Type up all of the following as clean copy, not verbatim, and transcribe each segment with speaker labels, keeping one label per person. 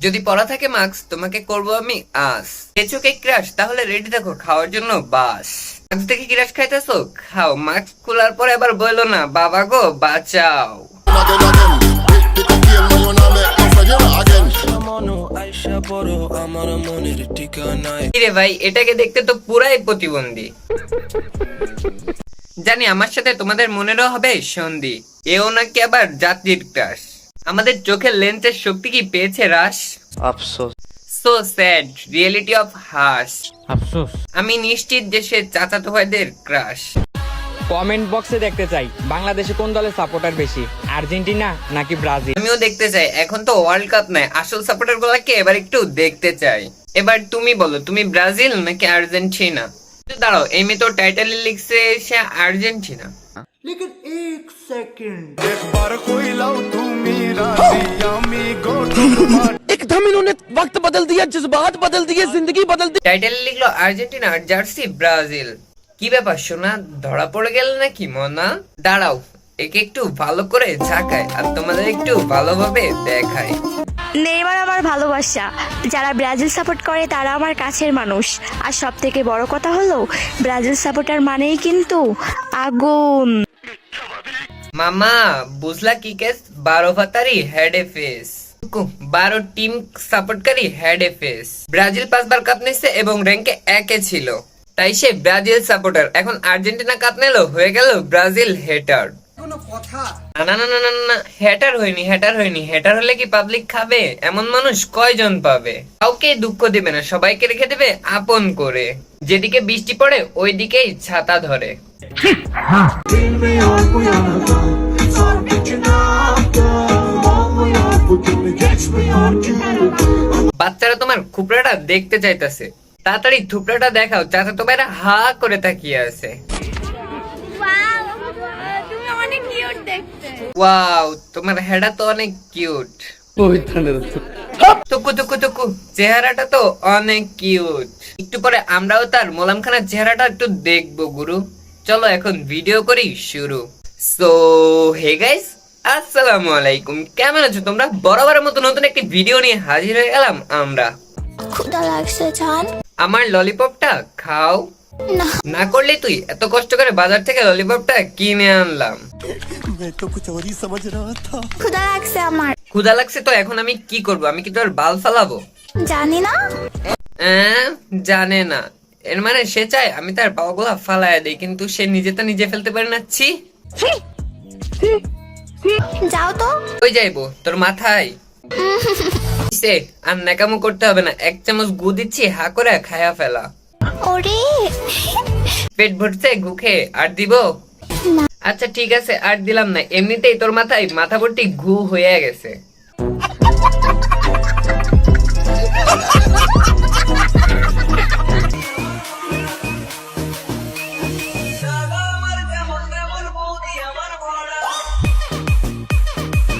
Speaker 1: যদি পড়া থাকে মার্কস তোমাকে করব আমি আস। চোখে ক্রাশ, তাহলে রেডি থাকো খাওয়ার জন্য বাস। মার্কস দেখে ক্রাশ খাইতেছো, খাও। মার্কস খোলার পরে আবার বললো না বাবা গো বাঁচাও। রে ভাই, এটাকে দেখতে তো পুরাই প্রতিবন্ধী। জানি আমার সাথে তোমাদের মনেরও হবে সন্ধি। এও নাকি আবার জাতির ক্রাশ। আমাদের চোখের লেন্সের শক্তি কি পেয়েছে হ্রাস?
Speaker 2: আফসোস,
Speaker 1: so sad, reality of hers.
Speaker 3: আফসোস।
Speaker 1: আমি নিশ্চিত যে সে চাচাতো ভাইদের ক্রাশ।
Speaker 3: কমেন্ট বক্সে দেখতে চাই বাংলাদেশে কোন দলের সাপোর্টার বেশি, আর্জেন্টিনা নাকি ব্রাজিল?
Speaker 1: আমিও দেখতে চাই, এখন তো ওয়ার্ল্ড কাপ নাই, আসল সাপোর্টার গুলাকে এবার একটু দেখতে চাই। এবার তুমি বলো, তুমি ব্রাজিল নাকি আর্জেন্টিনা? দাঁড়াও, এই মেয়ে তো টাইটেলে লিখছে সে আর্জেন্টিনা।
Speaker 4: लेकिन एक सेकंड एकदम इन्होंने वक्त बदल दिया, जज्बात बदल दिए, जिंदगी बदल दी।
Speaker 1: টাইটেলে লিখলো আর্জেন্টিনা আর জার্সি ব্রাজিল। কি ব্যাপার সোনা, ধরা পড়ে গেল নাকি মনা? দাঁড়াও, একে একটু ভালো করে ঝাঁকায় আর তোমাদের একটু ভালোভাবে দেখায়।
Speaker 5: নেইমার আমার ভালোবাসা, যারা ব্রাজিল সাপোর্ট করে তারা আমার কাছের মানুষ। আর সব থেকে বড় কথা হলো ব্রাজিল সাপোর্টার মানেই কিন্তু আগুন।
Speaker 1: মামা বুঝলা কি কেস? 12 ভাতারি হেড এ ফেস, 12 টিম সাপোর্টকারী হেড এ ফেস। ব্রাজিল 5 বার কাপ নিচ্ছে এবং র্যাঙ্কে 1-এ ছিল, তাই সে ব্রাজিল সাপোর্টার। এখন আর্জেন্টিনা কাপ নিল, হয়ে গেল ব্রাজিল হেটার। না না না না না, হেটার হয়নি, হেটার হয়নি। হেটার হলে কি পাবলিক খাবে? এমন মানুষ কয়জন পাবে? কাউকে দুঃখ দেবে না, সবাইকে রেখে দেবে আপন করে। যেদিকে বৃষ্টি পড়ে ওই দিকেই ছাতা ধরে। বাচ্চারা তোমার খুপড়াটা দেখতে চাইতেছে, তাড়াতাড়ি থুপড়াটা দেখাও। চাচা তো বাইরে হা করে তাকিয়ে আছে। ওয়াও, তোমার হেডা তো অনেক কিউট। টুকু টুকু টুকু, চেহারাটা তো অনেক কিউট। একটু পরে আমরাও তার মোলাম খানার চেহারাটা একটু দেখবো গুরু। চলো এখন ভিডিও করি শুরু। সো হে গাইস, আসসালামু আলাইকুম। কেমন আছো তোমরা? বরাবরের মতো নতুন একটি ভিডিও নিয়ে হাজির হয়ে গেলাম আমরা।
Speaker 5: ক্ষুধা লাগছে জান,
Speaker 1: আমার ললিপপটা খাও। না করলে তুই এত কষ্ট করে বাজার থেকে ললিপপটা কিনে আনলাম।
Speaker 5: ক্ষুধা লাগছে আমার।
Speaker 1: ক্ষুধা লাগছে তো এখন আমি কি করব? আমি কি তোর বাল ফালাবো?
Speaker 5: জানি না।
Speaker 1: জানে না এর মানে সে চায় আমি তার পাওয়াগুলা ফালাইয়া দিই, কিন্তু সে নিজে তো নিজে ফেলতে পারে না। ছি,
Speaker 5: যাও তো।
Speaker 1: কই যাইবো? তোর মাথায় আর নাকামো করতে হবে না, 1 চামচ গু দিচ্ছি, হা করে খায়া ফেলা।
Speaker 5: ওরে
Speaker 1: পেট ভরছে গুখে, আর দিব? আচ্ছা ঠিক আছে, আর দিলাম না। এমনিতেই তোর মাথায় মাথা ভর্তি ঘু হয়ে গেছে।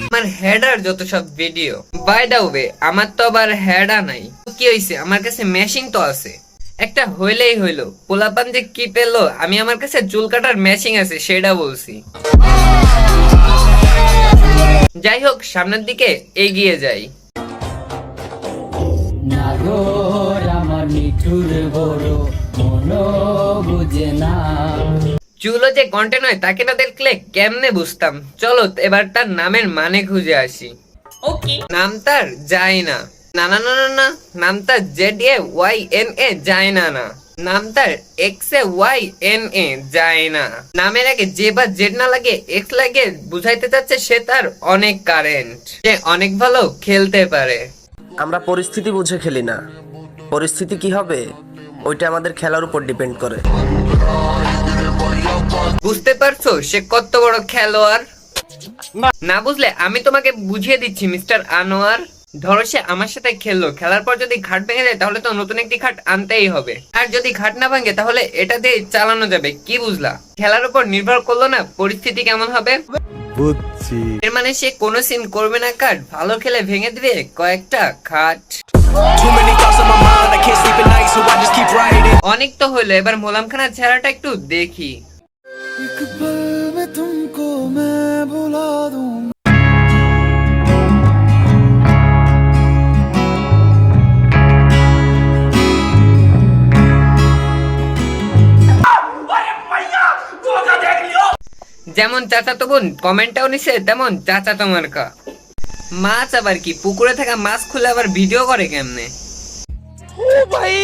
Speaker 1: আমার হেডার যত সব ভিডিও। বাই দা ওয়ে, আমার তো আবার হেডা নাই। কি হইছে? আমার কাছে মেশিন তো আছে, একটা হইলেই হইলো। পোলাপান যে কি পেলো, আমি আমার কাছে চুল কাটার মেশিন আছে সেটা বলছি। যাই হোক, সামনের দিকে এগিয়ে যাই। চুলো যে কন্টেন্ট হয় তাকে না দেখলে কেমনে বুঝতাম? চলো এবার তার নামের মানে খুঁজে আসি। ওকে, নাম তার যায় না। না না না না না, নাম তার ZAYNA যায় না। না, নাম তার XAYNA যায় না। নামের আগে যে বা জেড না লাগে এক্স লাগে, বুঝাইতে চাচ্ছে সে তার অনেক কারেন্ট, সে অনেক ভালো খেলতে পারে।
Speaker 2: আমরা পরিস্থিতি বুঝে খেলি না, পরিস্থিতি কি হবে ওইটা আমাদের খেলার উপর ডিপেন্ড করে।
Speaker 1: বুঝতে পারছো সে কত বড় খেলোয়াড়? না বুঝলে আমি তোমাকে বুঝিয়ে দিচ্ছি মিস্টার আনোয়ার। ধরো সে আমার সাথে খেললো, খেলার পর যদি খাট ভেঙে যায় তাহলে তো নতুন একটি খাট আনতেই হবে, আর যদি খাট না ভাঙে তাহলে এটা দিয়ে চালানো যাবে। কি বুঝলা? খেলার উপর নির্ভর করলো না পরিস্থিতি কেমন হবে। বুঝছি, এর মানে সে কোনো সিন করবে না কাট, ভালো খেলে ভেঙে দিবে কয়েকটা খাট। অনেক তো হইলো, এবার মোলাম খানার চেহারাটা একটু দেখি। যেমন চাচাতো বোন কমেন্টটাও নিছে, তেমন চাচাতো মার্কা। মাছ আবার কি, পুকুরে থাকা মাছ খুলে আবার ভিডিও করে কেমনে?
Speaker 4: ओ भाई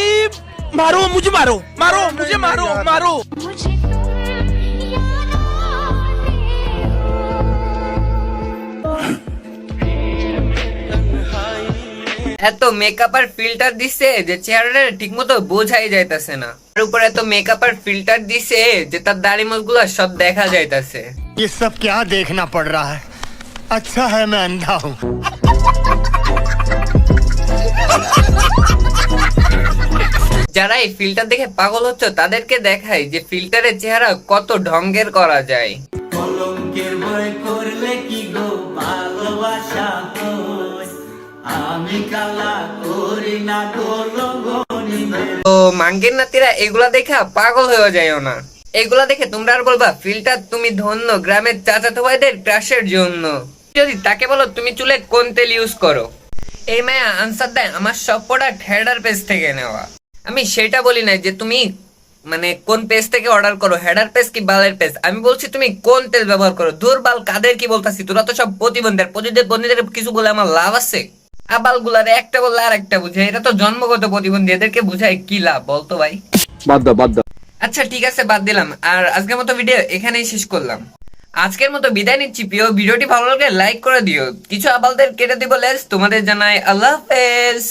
Speaker 4: मारो मुझे, मारो मारो मुझे, मारो मारो।
Speaker 1: এত মেকআপ আর ফিল্টার দিছে যে চেহারাটা ঠিক মতো বোঝাই যাইতাছে না। তার উপর এত মেকআপ আর ফিল্টার দিছে যে তার দাড়ি মুখগুলো সব দেখা যাইতাছে।
Speaker 6: ये सब क्या देखना पड़ रहा है? अच्छा है मैं अंधा हूँ।
Speaker 1: যারা এই ফিল্টার দেখে পাগল হচ্ছে তাদেরকে দেখাই যে ফিল্টারের চেহারা কত ঢঙ্গের করা যায়।
Speaker 7: কলঙ্কের ভয় করলে কি গো ভালোবাসা হয়, আমি কালা করি না কলঙ্গনি।
Speaker 1: তো মাঙ্গের নাতিরা এগুলা দেখা পাগল হয়ে যায়ও না। এগুলা দেখে তোমরা আর বলবা ফিল্টার তুমি ধন্য গ্রামের চাচাতো ভাইদের ক্রাশের জন্য। যদি তাকে বলো তুমি চুলে কোন তেল ইউজ করো, এই মায়া আনসার দেয় আমার সব প্রোডাক্ট হেডার পেজ থেকে নেওয়া। আমি সেটা বলি না যে তুমি মানে কোন পেজ থেকে অর্ডার করো, হেডার পেজ কি বালের পেজ। আমি বলছি তুমি কোন তেল ব্যবহার করো। দূর বাল কাদের কি বলতাছি, তোরা তো সব প্রতিবন্ধীদের কিছু বলে আমার লাভ আছে? আবাল গুলারে একটা বললে আর একটা বুঝে, এটা তো জন্মগত প্রতিবন্ধী, এদেরকে বুঝায় কি লাভ বলতো ভাই? আচ্ছা ঠিক আছে, বাদ দিলাম। আর আজকের মতো ভিডিও এখানেই শেষ করলাম। আজকের মতো বিদায় নিচ্ছি। প্রিয় ভিডিওটি ভালো লাগলে লাইক করে দিও। কিছু আবালদের কেটে দিব লেজ। তোমাদের জানাই আল্লাহ হাফেজ।